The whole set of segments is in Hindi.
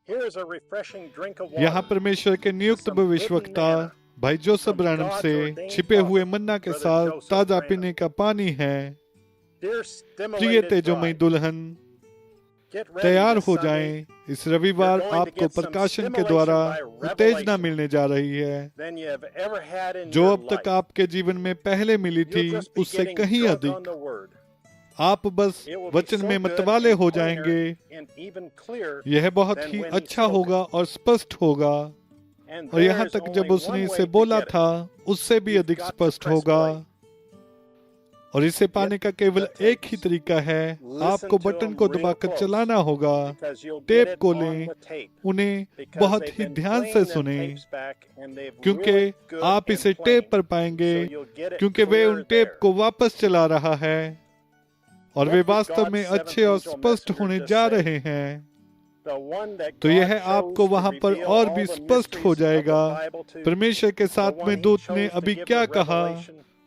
यहाँ परमेश्वर के नियुक्त भविष्यवक्ता भाई जोसेफ ब्रैनम से छिपे हुए मन्ना के साथ ताजा पीने का पानी है। प्रिय तेजोमयी दुल्हन, तैयार हो जाएं। इस रविवार आपको प्रकाशन के द्वारा उत्तेजना मिलने जा रही है जो अब तक आपके जीवन में पहले मिली थी उससे कहीं अधिक। आप बस वचन में मतवाले हो जाएंगे। यह बहुत ही अच्छा होगा और स्पष्ट होगा, और यहाँ तक जब उसने इसे बोला था उससे भी अधिक स्पष्ट होगा। और इसे पाने का केवल एक ही तरीका है, आपको बटन को दबाकर चलाना होगा। टेप को लें, उन्हें बहुत ही ध्यान से सुने, क्योंकि आप इसे टेप पर पाएंगे, क्योंकि वे उन टेप को वापस चला रहा है और वे वास्तव में अच्छे और स्पष्ट होने जा रहे हैं। तो यह आपको वहां पर और भी स्पष्ट हो जाएगा। परमेश्वर के साथ में दूत ने अभी क्या कहा,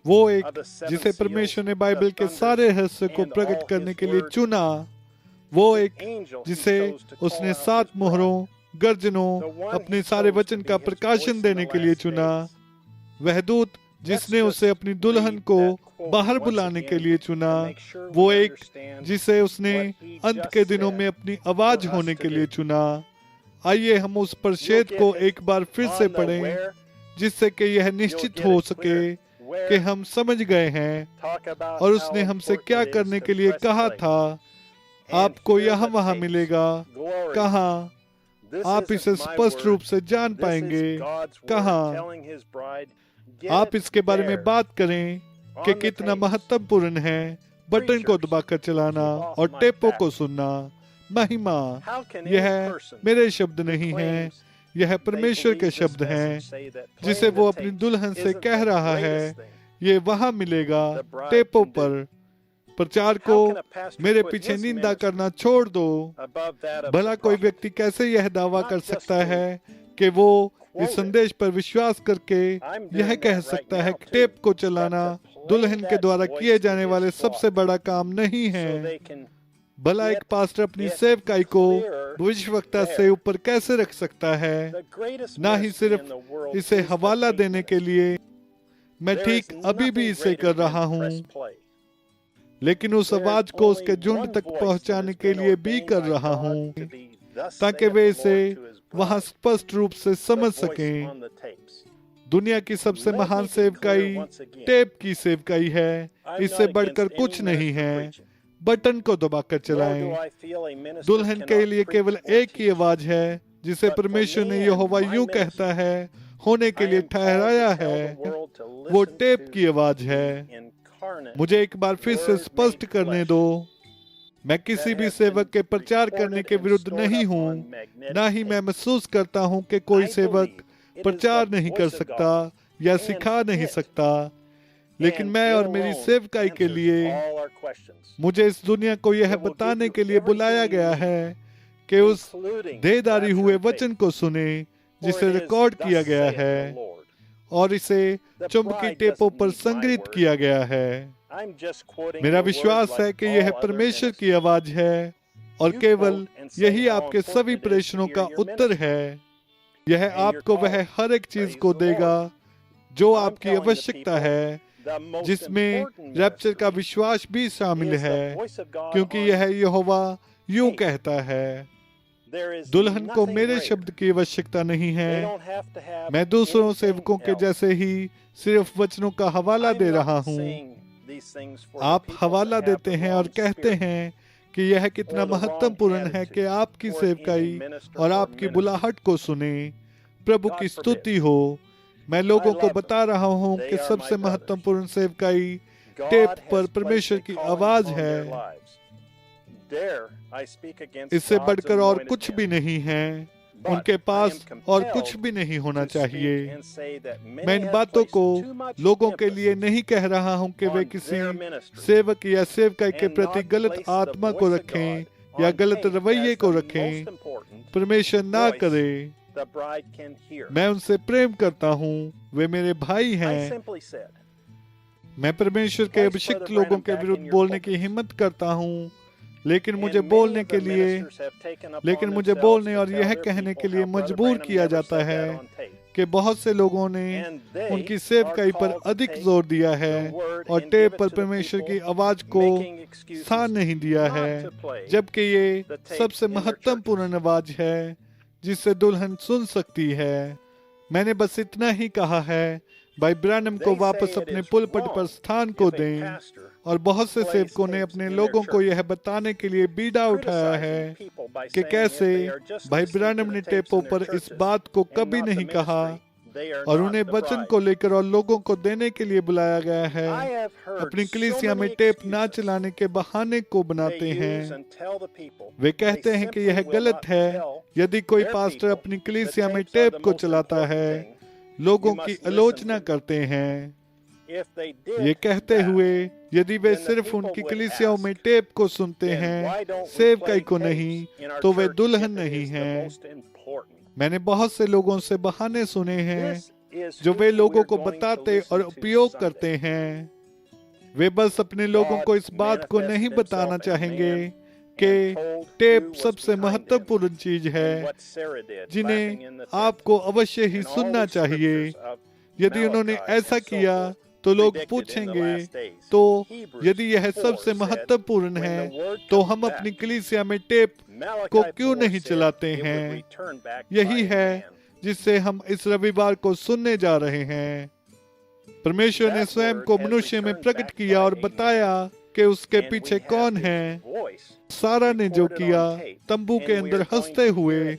वो एक जिसे परमेश्वर ने बाइबल के सारे रहस्य को प्रकट करने के लिए चुना, वो एक जिसे उसने 7 मोहरों, गर्जनों, अपने सारे वचन का प्रकाशन देने के लिए चुना, वह दूत जिसने उसे अपनी दुल्हन को बाहर बुलाने के लिए चुना, वो एक जिसे उसने अंत के दिनों में अपनी आवाज होने के लिए चुना। आइए हम उस प्रशेद को एक बार फिर से पढ़ें, जिससे कि यह निश्चित हो सके कि हम समझ गए हैं और उसने हमसे क्या करने के लिए कहा था। आपको यहाँ वहाँ मिलेगा, कहाँ आप इसे स्पष्ट रूप से जान पाएंगे, कहाँ आप इसके बारे में बात करें कि कितना महत्वपूर्ण है बटन को दबाकर चलाना और टेपों को सुनना। महिमा, यह मेरे शब्द नहीं है, यह परमेश्वर के शब्द हैं, जिसे वो अपनी दुल्हन से कह रहा है। ये वहां मिलेगा टेपों पर। प्रचार को मेरे पीछे निंदा करना छोड़ दो। भला कोई व्यक्ति कैसे यह दावा कर सकता है कि वो इस संदेश पर विश्वास करके यह कह सकता है कि टेप को चलाना दुल्हन के द्वारा किए जाने वाले सबसे बड़ा काम नहीं है। भला एक पास्टर अपनी सेवकाई को भविष्यवक्ता से ऊपर कैसे रख सकता है? ना ही सिर्फ इसे हवाला देने के लिए, मैं ठीक अभी भी इसे कर रहा हूँ, लेकिन उस आवाज को उसके झुंड तक पहुंचाने के लिए भी कर रहा हूँ, ताकि वे इसे वहां स्पष्ट रूप से समझ सकें। दुनिया की सबसे महान सेवकाई टेप की सेवकाई है। इससे बढ़कर कुछ नहीं है। बटन को दबाकर चलाएं। दुल्हन के लिए केवल एक ही आवाज है, जिसे परमेश्वर ने यहोवा यूं कहता है होने के लिए ठहराया है। वो टेप की आवाज है। मुझे एक बार फिर से स्पष्ट करने दो, मैं किसी भी सेवक के प्रचार करने के विरुद्ध नहीं हूँ। ना ही मैं महसूस करता हूँ कि कोई सेवक प्रचार नहीं कर सकता या सिखा नहीं सकता, लेकिन मैं और मेरी सेवकाई के लिए मुझे इस दुनिया को यह बताने के लिए बुलाया गया है कि उस देहधारी हुए वचन को सुने जिसे रिकॉर्ड किया गया है और इसे चुंबकीय टेपों पर संग्रहित किया गया है। मेरा विश्वास है कि यह परमेश्वर की आवाज है और केवल यही आपके सभी प्रश्नों का उत्तर है। यह आपको वह हर एक चीज को देगा जो आपकी आवश्यकता है, जिसमें रैप्चर का विश्वास भी शामिल है, क्योंकि यह यहोवा यूं कहता है, दुल्हन को मेरे शब्द की आवश्यकता नहीं है। मैं दूसरों सेवकों के जैसे ही सिर्फ वचनों का हवाला दे रहा हूँ। आप हवाला देते हैं और कहते हैं कि यह कितना महत्वपूर्ण है कि आपकी सेवकाई और आपकी बुलाहट को सुने। प्रभु की स्तुति हो। मैं लोगों को बता रहा हूँ कि सबसे महत्वपूर्ण सेवकाई टेप पर परमेश्वर की आवाज है। इससे बढ़कर और कुछ भी नहीं है। उनके पास और कुछ भी नहीं होना चाहिए। मैं इन बातों को लोगों के लिए नहीं कह रहा हूं कि वे किसी सेवक या सेवकाई के प्रति गलत आत्मा को रखें या गलत रवैये को रखें। परमेश्वर ना करे। मैं उनसे प्रेम करता हूं, वे मेरे भाई हैं। मैं परमेश्वर के अभिषिक्त लोगों के विरुद्ध बोलने की हिम्मत करता हूं लेकिन मुझे बोलने और यह कहने के लिए मजबूर किया जाता है कि बहुत से लोगों ने उनकी सेवकाई पर अधिक जोर दिया है और टेप पर परमेश्वर की आवाज को स्थान नहीं दिया है, जबकि ये सबसे महत्वपूर्ण आवाज है जिसे दुल्हन सुन सकती है। मैंने बस इतना ही कहा है, भाई ब्रैनम को वापस अपने पुलपट पर स्थान को दें। और बहुत से सेवकों ने अपने लोगों को यह बताने के लिए बीड़ा उठाया है कि कैसे भाई ब्रैनम ने टेपों पर इस बात को कभी नहीं कहा और उन्हें वचन को लेकर और लोगों को देने के लिए बुलाया गया है। अपनी कलीसिया में टेप ना चलाने के बहाने को बनाते हैं। वे कहते हैं कि यह गलत है। यदि कोई पास्टर अपनी कलीसिया में टेप को चलाता है, लोगों की आलोचना करते हैं। ये कहते हुए, यदि वे सिर्फ उनकी कलीसियाओं में टेप को सुनते हैं, सेवकाई को नहीं, तो वे दुल्हन नहीं हैं। मैंने बहुत से लोगों से बहाने सुने हैं जो वे लोगों को बताते और उपयोग करते हैं। वे बस अपने लोगों को इस बात को नहीं बताना चाहेंगे कि टेप सबसे महत्वपूर्ण चीज है जिन्हें आपको अवश्य ही सुनना चाहिए। यदि उन्होंने ऐसा किया तो लोग पूछेंगे, तो यदि यह सबसे महत्वपूर्ण है तो हम अपनी कलीसिया में टेप को क्यों नहीं चलाते हैं? यही है जिससे हम इस रविवार को सुनने जा रहे हैं। परमेश्वर ने स्वयं को मनुष्य में प्रकट किया और बताया कि उसके पीछे कौन है। सारा ने जो किया, तंबू के अंदर हंसते हुए,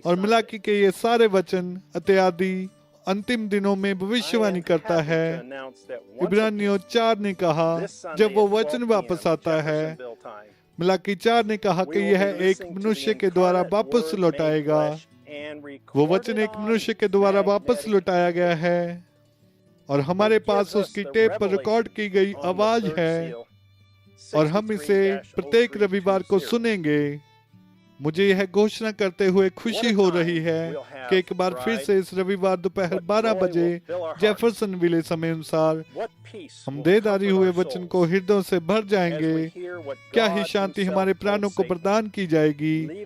और मलाकी के ये सारे वचन इत्यादि अंतिम दिनों में भविष्यवाणी करता है। इब्रानियों 4 ने कहा, जब वो वचन वापस आता है, मलाकी 4 ने कहा कि यह एक मनुष्य के द्वारा वापस लौटाएगा। वो वचन एक मनुष्य के द्वारा वापस लौटाया गया है और हमारे पास उसकी टेप पर रिकॉर्ड की गई आवाज है और हम इसे प्रत्येक रविवार को सुनेंगे। मुझे यह घोषणा करते हुए खुशी हो रही है कि एक बार फिर से इस रविवार दोपहर 12 बजे जेफरसन विले समय अनुसार हम देदारी हुए वचन को हृदयों से भर जाएंगे। क्या ही शांति हमारे प्राणों को प्रदान की जाएगी।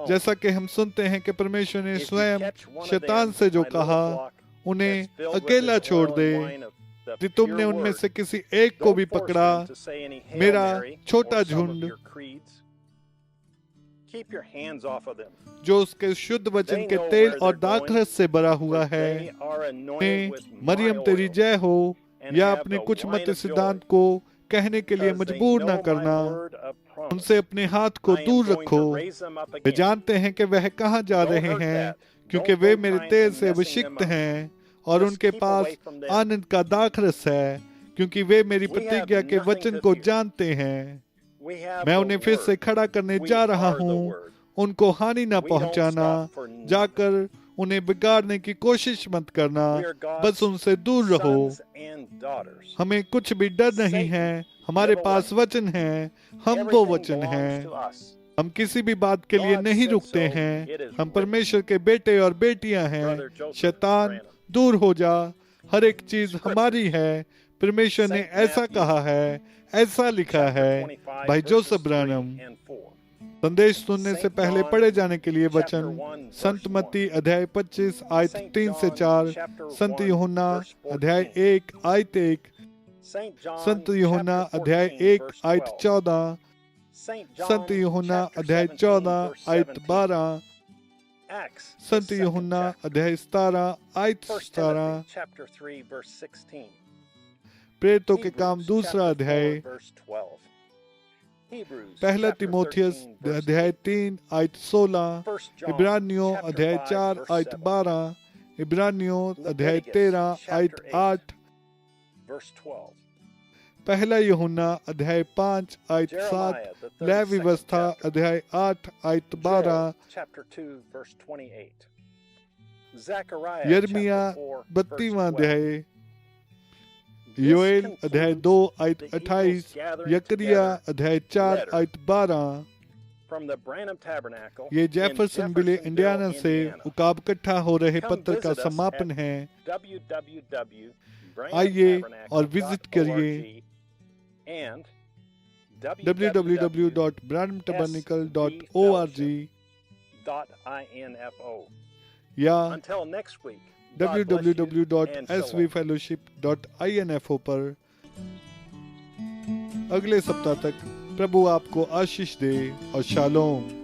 जैसा कि हम सुनते हैं कि परमेश्वर ने स्वयं शैतान से जो कहा, उन्हें अकेला छोड़ दे। यदि तुमने उनमें से किसी एक को भी पकड़ा, मेरा छोटा झुंड जो उसके शुद्ध वचन के तेल और दाखरस से भरा हुआ है, मरियम तेरी जय हो, या अपने कुछ मत सिद्धांत को कहने के लिए मजबूर न करना। उनसे अपने हाथ को दूर रखो। वे जानते हैं कि वह कहाँ जा रहे हैं, क्योंकि वे मेरे तेल से अभिषिक्त हैं और उनके पास आनंद का दाखरस है, क्योंकि वे मेरी प्रतिज्ञा के वचन को जानते हैं। मैं उन्हें फिर से खड़ा करने जा रहा हूँ। उनको हानि न पहुँचाना, जाकर उन्हें बिगाड़ने की कोशिश मत करना, बस उनसे दूर रहो। हमें कुछ भी डर नहीं है। हमारे पास वचन है, हम वो वचन हैं। हम किसी भी बात के लिए नहीं रुकते हैं। हम परमेश्वर के बेटे और बेटियां हैं। शैतान दूर हो जा, हर एक चीज हमारी है। परमेश्वर ने ऐसा कहा है, ऐसा लिखा है। भाई जोसेफ ब्रैनम। संदेश सुनने से पहले पढ़े जाने के लिए वचन संत मत्ती अध्याय 25 आयत 3 से 4, संत यूहन्ना अध्याय 1 आयत 1, संत यूहन्ना अध्याय 1 आयत 14, संत यूहन्ना अध्याय 14 आयत 12, संत यूहन्ना अध्याय 17 आयत 17, प्रेरितों के काम दूसरा अध्याय, पहला तिमोथियस अध्याय 3 आयत 16, इब्रानियों अध्याय 4 आयत 12, इब्रानियों अध्याय 13 आयत 8, पहला यूहन्ना अध्याय 5 आयत 7, लय व्यवस्था अध्याय 8 आयत 12, यिर्मयाह 32वां अध्याय, योएल अध्याय 2 आयत 28, यकरिया अध्याय 4 आयत 12। ये जेफरसन विले इंडियाना से उकाब इकट्ठा हो रहे पत्र का समापन है। आइए और विजिट करिए www.branhamtabernacle.org या www.svfellowship.info पर। अगले सप्ताह तक प्रभु आपको आशीष दे और शालोम।